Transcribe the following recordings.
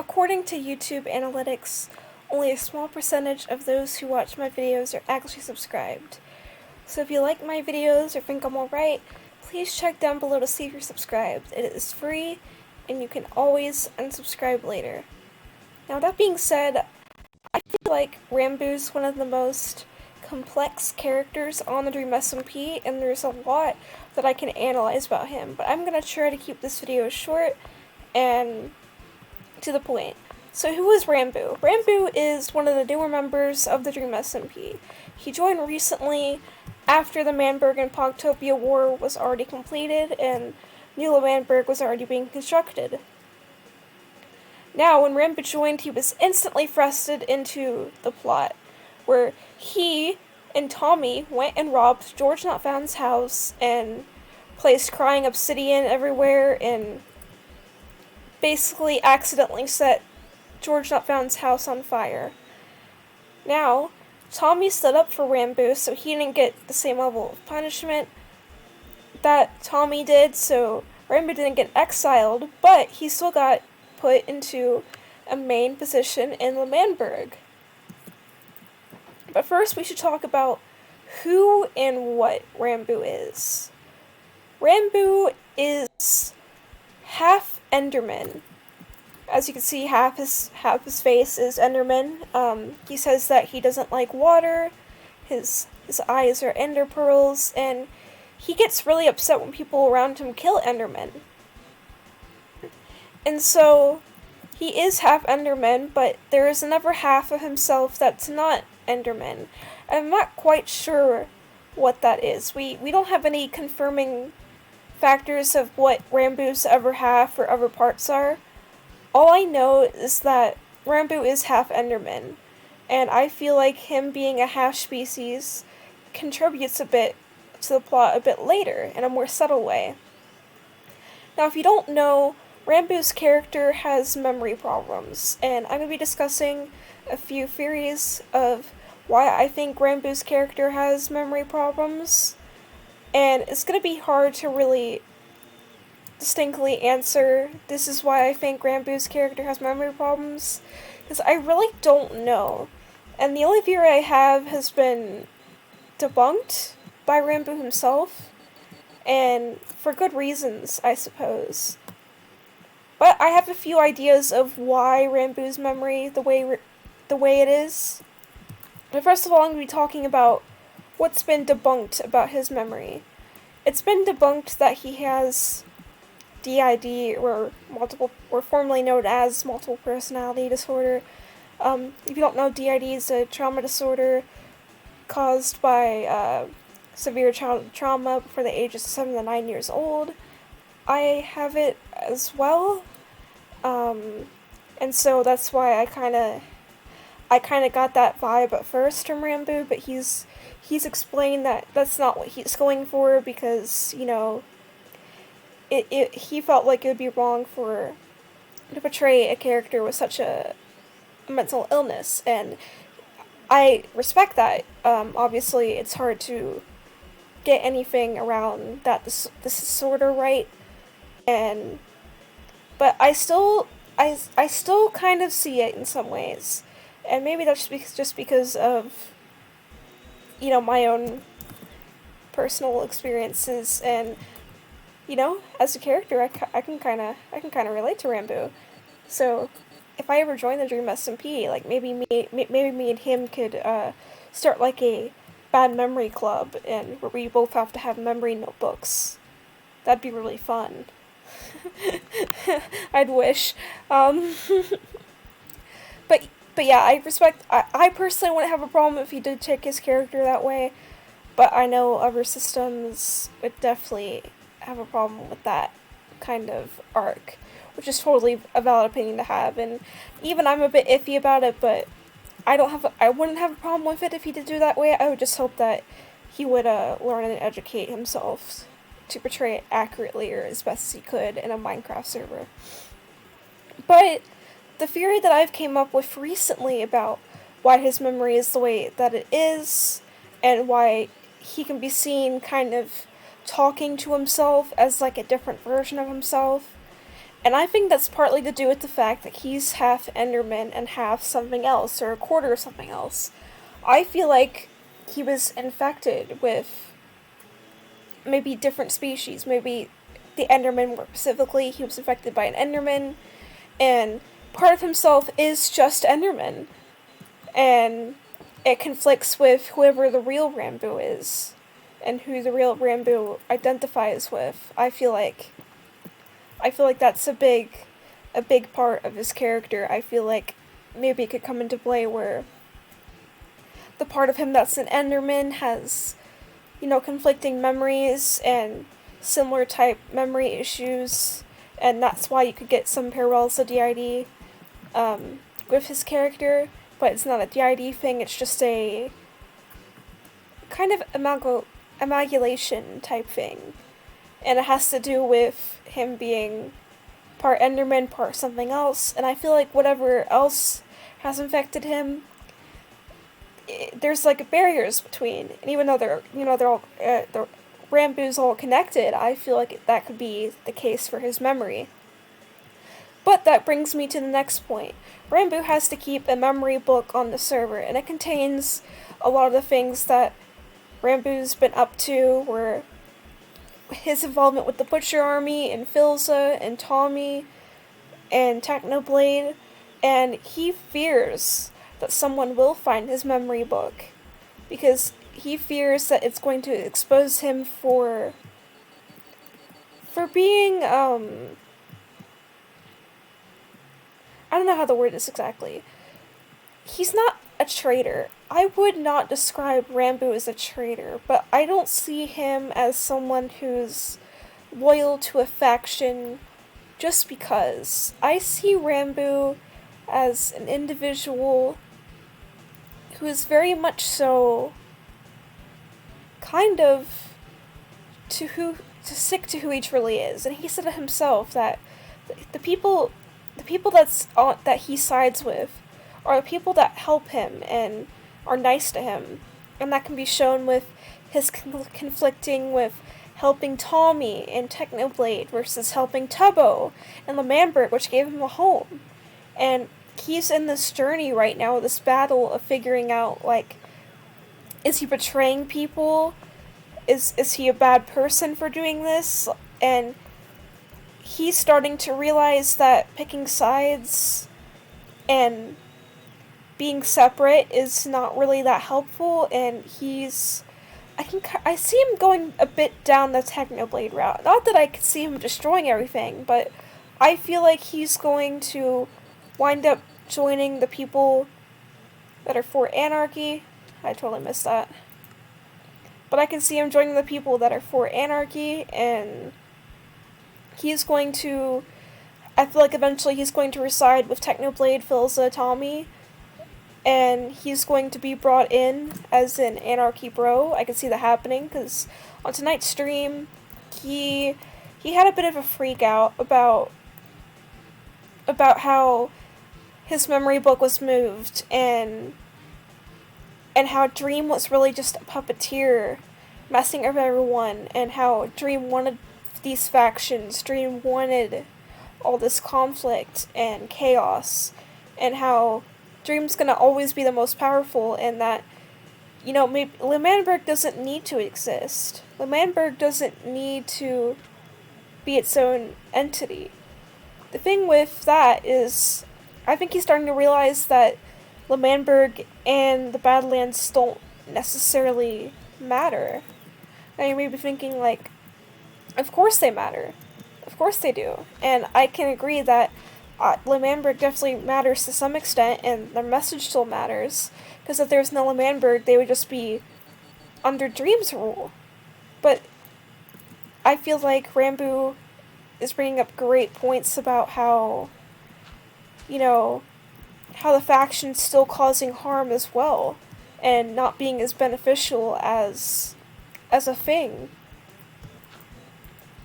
according to YouTube analytics, only a small percentage of those who watch my videos are actually subscribed. So if you like my videos or think I'm alright, please check down below to see if you're subscribed. It is free, and you can always unsubscribe later. Now that being said, I feel like Ranboo's one of the most complex characters on the Dream SMP, and there's a lot that I can analyze about him, but I'm going to try to keep this video short and to the point. So who is Ranboo? Ranboo is one of the newer members of the Dream SMP. He joined recently after the Manberg and Pogtopia War was already completed and New Manberg was already being constructed. Now, when Ranboo joined, he was instantly thrusted into the plot, where he and Tommy went and robbed Georgenotfound's house and placed crying obsidian everywhere and basically accidentally set Georgenotfound's house on fire. Now, Tommy stood up for Ranboo, so he didn't get the same level of punishment that Tommy did, so Ranboo didn't get exiled, but he still got put into a main position in Manberg. But first we should talk about who and what Ranboo is. Ranboo is half Enderman. As you can see, half his face is Enderman. He says that he doesn't like water, his eyes are ender pearls, and he gets really upset when people around him kill Endermen. And so, he is half Enderman, but there is another half of himself that's not Enderman. I'm not quite sure what that is. We don't have any confirming factors of what Ranboo's other half or other parts are. All I know is that Ranboo is half Enderman, and I feel like him being a half species contributes a bit to the plot a bit later, in a more subtle way. Now, if you don't know, Ranboo's character has memory problems, and I'm going to be discussing a few theories of why I think Ranboo's character has memory problems, and it's going to be hard to really distinctly answer this is why I think Ranboo's character has memory problems, because I really don't know, and the only theory I have has been debunked by Ranboo himself, and for good reasons, I suppose. But I have a few ideas of why Ranboo's memory the way it is. But first of all, I'm going to be talking about what's been debunked about his memory. It's been debunked that he has DID, or formerly known as multiple personality disorder. If you don't know, DID is a trauma disorder caused by severe childhood trauma before the ages of 7 to 9 years old. I have it as well, and so that's why I kind of got that vibe at first from Ranboo, but he's explained that that's not what he's going for, because, you know, he felt like it would be wrong to portray a character with such a mental illness, and I respect that. Obviously, it's hard to get anything around that this disorder right. But I still kind of see it in some ways, and maybe that's just because of, you know, my own personal experiences, and, you know, as a character, I can kind of relate to Ranboo. So if I ever join the Dream SMP, like maybe me and him could start like a bad memory club, and where we both have to have memory notebooks. That'd be really fun. I'd wish. But yeah, I personally wouldn't have a problem if he did take his character that way, but I know other systems would definitely have a problem with that kind of arc, which is totally a valid opinion to have, and even I'm a bit iffy about it, but I wouldn't have a problem with it if he did do that way. I would just hope that he would learn and educate himself to portray it accurately, or as best as he could, in a Minecraft server. But the theory that I've came up with recently about why his memory is the way that it is, and why he can be seen kind of talking to himself as like a different version of himself, And I think that's partly to do with the fact that he's half Enderman and half something else, or a quarter of something else. I feel like he was infected with maybe different species. Maybe the Enderman were specifically, he was infected by an Enderman, and part of himself is just Enderman. And it conflicts with whoever the real Ranboo is, and who the real Ranboo identifies with. I feel like that's a big part of his character. I feel like maybe it could come into play where the part of him that's an Enderman has, conflicting memories and similar type memory issues, and that's why you could get some parallels to DID with his character, but it's not a DID thing, it's just a kind of amalgamation type thing. And it has to do with him being part Enderman, part something else, and I feel like whatever else has infected him, there's like barriers between, and even though they're all the Ranboo's all connected, I feel like that could be the case for his memory. But that brings me to the next point. Ranboo has to keep a memory book on the server, and it contains a lot of the things that Ranboo's been up to, where his involvement with the Butcher Army, and Philza, and Tommy, and Technoblade, and he fears that someone will find his memory book, because he fears that it's going to expose him for being, I don't know how to word this exactly. He's not a traitor. I would not describe Ranboo as a traitor, but I don't see him as someone who's loyal to a faction just because. I see Ranboo as an individual who is very much so kind of to stick to who he truly is. And he said it himself that the people that he sides with are the people that help him and are nice to him. And that can be shown with his conflicting with helping Tommy in Technoblade versus helping Tubbo in L'Manberg, which gave him a home. And he's in this journey right now, this battle of figuring out, like, is he betraying people? Is he a bad person for doing this? And he's starting to realize that picking sides and being separate is not really that helpful, and I see him going a bit down the Technoblade route. Not that I could see him destroying everything, but I feel like he's going to wind up joining the people that are for anarchy. I totally missed that. But I can see him joining the people that are for anarchy, and he's going to, I feel like eventually he's going to reside with Technoblade, Philza, Tommy, and he's going to be brought in as an anarchy bro. I can see that happening, because on tonight's stream, he had a bit of a freak out about how his memory book was moved, and how Dream was really just a puppeteer messing with everyone, and how Dream wanted these factions, Dream wanted all this conflict and chaos, and how Dream's gonna always be the most powerful, and that, maybe L'Manberg doesn't need to exist. L'Manberg doesn't need to be its own entity. The thing with that is, I think he's starting to realize that L'Manberg and the Badlands don't necessarily matter. Now you may be thinking, like, of course they matter. Of course they do. And I can agree that L'Manberg definitely matters to some extent, and their message still matters, because if there's no L'Manberg, they would just be under Dream's rule. But I feel like Ranboo is bringing up great points about how, how the faction's still causing harm as well, and not being as beneficial as a thing.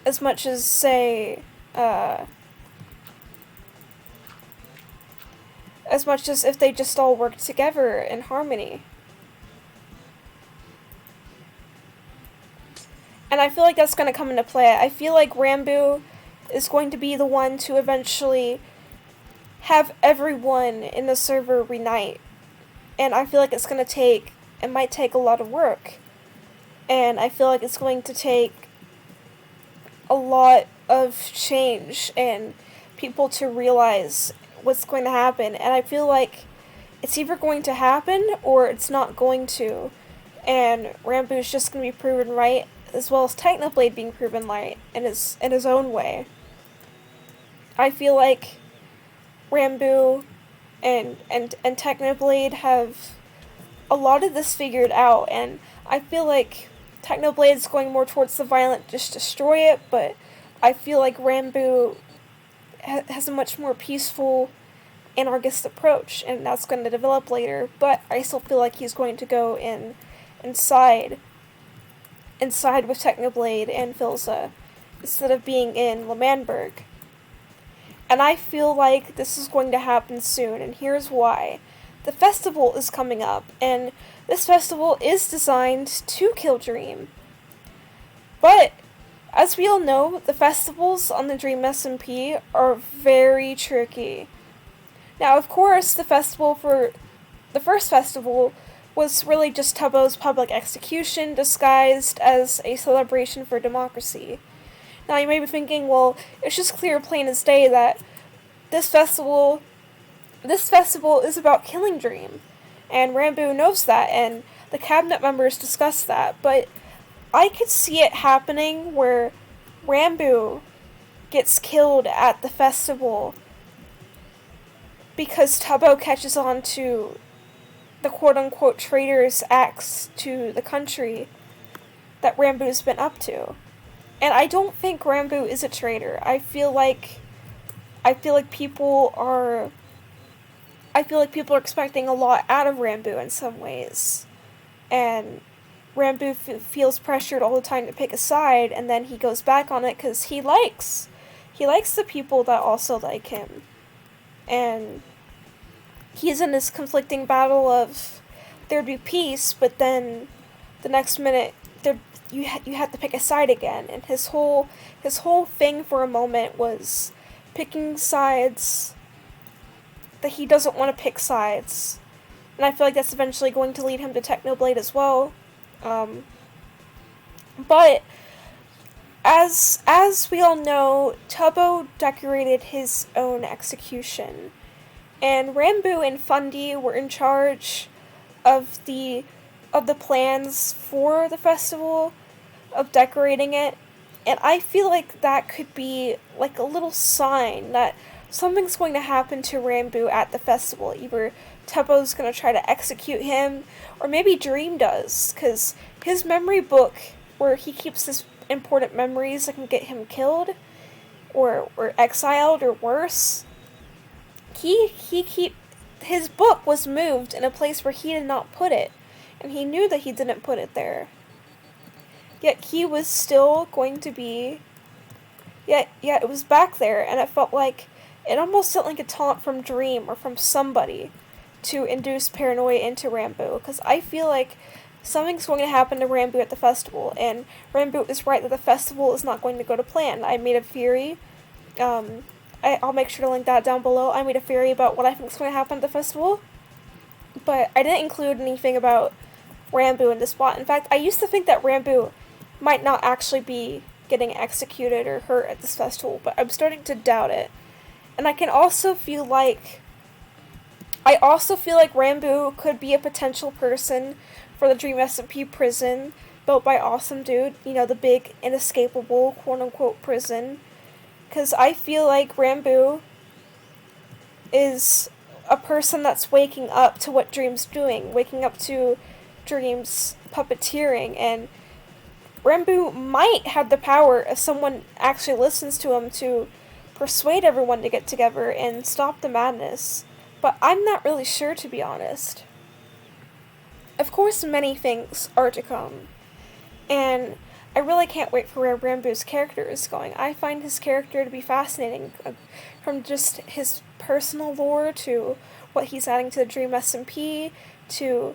As much as, say, as much as if they just all worked together in harmony. And I feel like that's going to come into play. I feel like Ranboo is going to be the one to eventually have everyone in the server reunite. And I feel like it might take a lot of work. And I feel like it's going to take a lot of change and people to realize what's going to happen. And I feel like it's either going to happen or it's not going to. And Ranboo's just going to be proven right, as well as Technoblade being proven right in his own way. I feel like Ranboo and Technoblade have a lot of this figured out, and I feel like Technoblade is going more towards the violent, just destroy it, but I feel like Ranboo has a much more peaceful, anarchist approach, and that's going to develop later, but I still feel like he's going to go inside with Technoblade and Philza, instead of being in L'Manberg. And I feel like this is going to happen soon, and here's why. The festival is coming up, and this festival is designed to kill Dream. But, as we all know, the festivals on the Dream SMP are very tricky. Now, of course, the first festival was really just Tubbo's public execution disguised as a celebration for democracy. Now, you may be thinking, well, it's just clear plain as day that this festival is about killing Dream. And Ranboo knows that, and the cabinet members discussed that, but I could see it happening where Ranboo gets killed at the festival because Tubbo catches on to the quote-unquote traitor's acts to the country that Ranboo's been up to. And I don't think Ranboo is a traitor. I feel like people are expecting a lot out of Ranboo in some ways. And Ranboo feels pressured all the time to pick a side, and then he goes back on it because he likes the people that also like him. And he's in this conflicting battle of there'd be peace, but then the next minute you had to pick a side again, and his whole thing for a moment was picking sides that he doesn't want to pick sides, and I feel like that's eventually going to lead him to Technoblade as well. But as we all know, Tubbo decorated his own execution, and Ranboo and Fundy were in charge of the plans for the festival, of decorating it, and I feel like that could be like a little sign that something's going to happen to Ranboo at the festival. Either Tubbo's going to try to execute him, or maybe Dream does, because his memory book, where he keeps his important memories that can get him killed, or exiled, or worse, his book was moved in a place where he did not put it, and he knew that he didn't put it there. Yet he was still going to be... Yet it was back there, and it almost felt like a taunt from Dream, or from somebody, to induce paranoia into Ranboo, because I feel like something's going to happen to Ranboo at the festival, and Ranboo is right that the festival is not going to go to plan. I made a theory, I'll make sure to link that down below. I made a theory about what I think is going to happen at the festival, but I didn't include anything about Ranboo in this plot. In fact, I used to think that Ranboo might not actually be getting executed or hurt at this festival, but I'm starting to doubt it. And I also feel like Ranboo could be a potential person for the Dream SMP prison built by Awesome Dude, the big inescapable quote-unquote prison. Because I feel like Ranboo is a person that's waking up to what Dream's doing, waking up to Dream's puppeteering, and Ranboo might have the power, if someone actually listens to him, to persuade everyone to get together and stop the madness. But I'm not really sure, to be honest. Of course, many things are to come, and I really can't wait for where Ranboo's character is going. I find his character to be fascinating, from just his personal lore to what he's adding to the Dream SMP, to,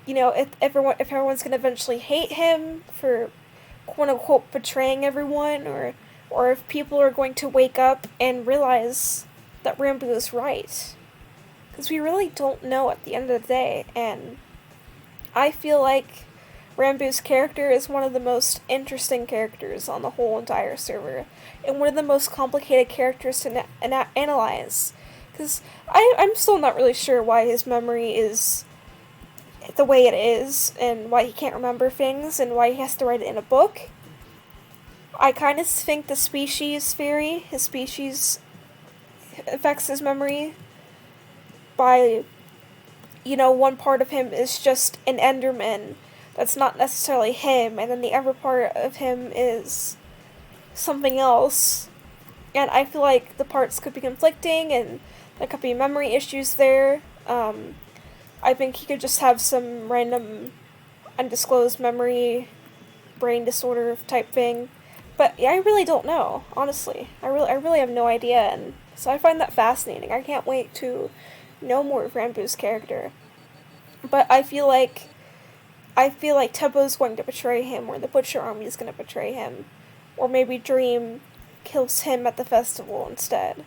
if everyone's going to eventually hate him for quote-unquote betraying everyone, or or if people are going to wake up and realize that Ranboo is right. Because we really don't know at the end of the day, and I feel like Ranboo's character is one of the most interesting characters on the whole entire server, and one of the most complicated characters to analyze. Because I'm still not really sure why his memory is the way it is, and why he can't remember things, and why he has to write it in a book. I kind of think the species theory, his species affects his memory by, one part of him is just an Enderman that's not necessarily him, and then the other part of him is something else. And I feel like the parts could be conflicting, and there could be memory issues there. I think he could just have some random undisclosed memory brain disorder type thing. But yeah, I really don't know, honestly. I really have no idea, and so I find that fascinating. I can't wait to know more of Ranboo's character. But I feel like Tubbo's going to betray him, or the Butcher Army is going to betray him, or maybe Dream kills him at the festival instead.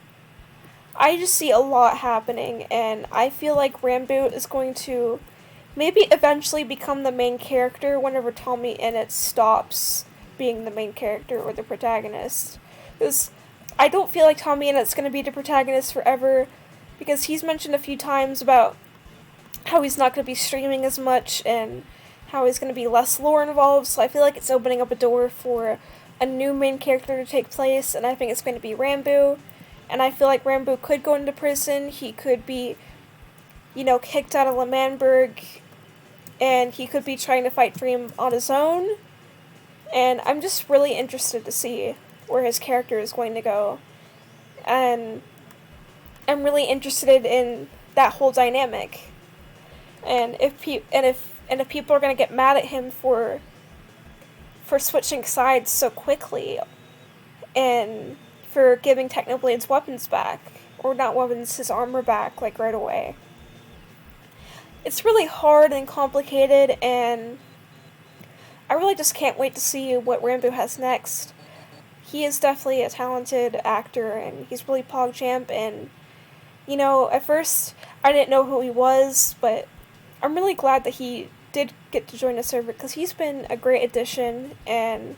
I just see a lot happening, and I feel like Ranboo is going to maybe eventually become the main character whenever Tommyinnit stops being the main character or the protagonist. Because I don't feel like Tommyinnit's going to be the protagonist forever, because he's mentioned a few times about how he's not going to be streaming as much, and how he's going to be less lore involved, so I feel like it's opening up a door for a new main character to take place, and I think it's going to be Ranboo. And I feel like Ranboo could go into prison, he could be, kicked out of L'Manberg, and he could be trying to fight Dream on his own. And I'm just really interested to see where his character is going to go. And I'm really interested in that whole dynamic. And if people are going to get mad at him for switching sides so quickly, and for giving Technoblade's weapons back, or not weapons, his armor back, right away. It's really hard and complicated, and I really just can't wait to see what Ranboo has next. He is definitely a talented actor, and he's really PogChamp, and, at first, I didn't know who he was, but I'm really glad that he did get to join the server, because he's been a great addition, and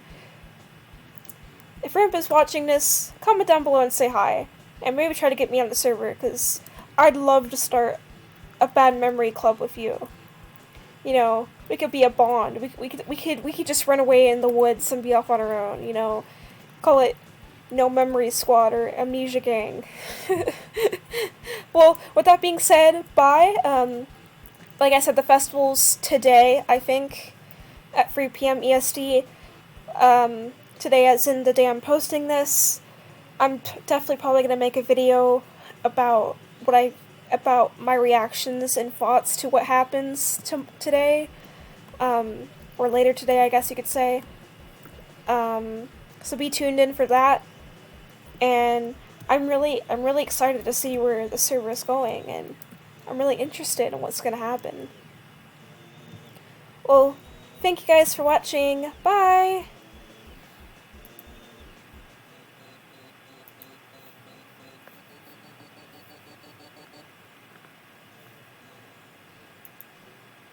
if Ranboo's watching this, comment down below and say hi, and maybe try to get me on the server, because I'd love to start a bad memory club with you. We could be a bond. We could just run away in the woods and be off on our own. Call it No Memory Squad or Amnesia Gang. Well, with that being said, bye. Like I said, the festival's today, I think, at 3 p.m. EST. Today, as in the day I'm posting this. I'm definitely probably going to make a video about my reactions and thoughts to what happens today, or later today, I guess you could say. So be tuned in for that, and I'm really excited to see where the server is going, and I'm really interested in what's going to happen. Well, thank you guys for watching. Bye!